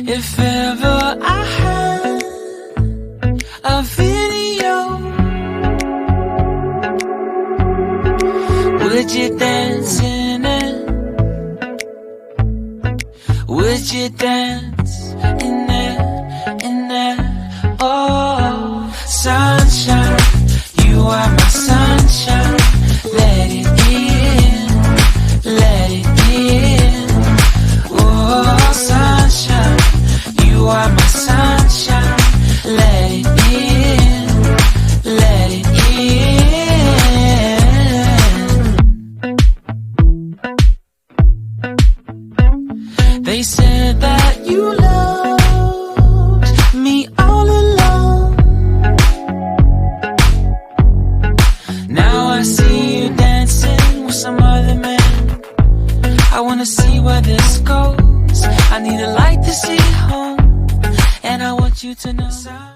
If ever I had a video, would you dance in it? Would you dance in it, in it? Oh, sunshine, you are my sunshine. Let it in, let it in. Oh, sunshine, you are my sunshine. Let it in, let it in. They said that you loved me all along. Now I see you dancing with some other man. I wanna see where this goes. I need a light to see home, and I want you to know.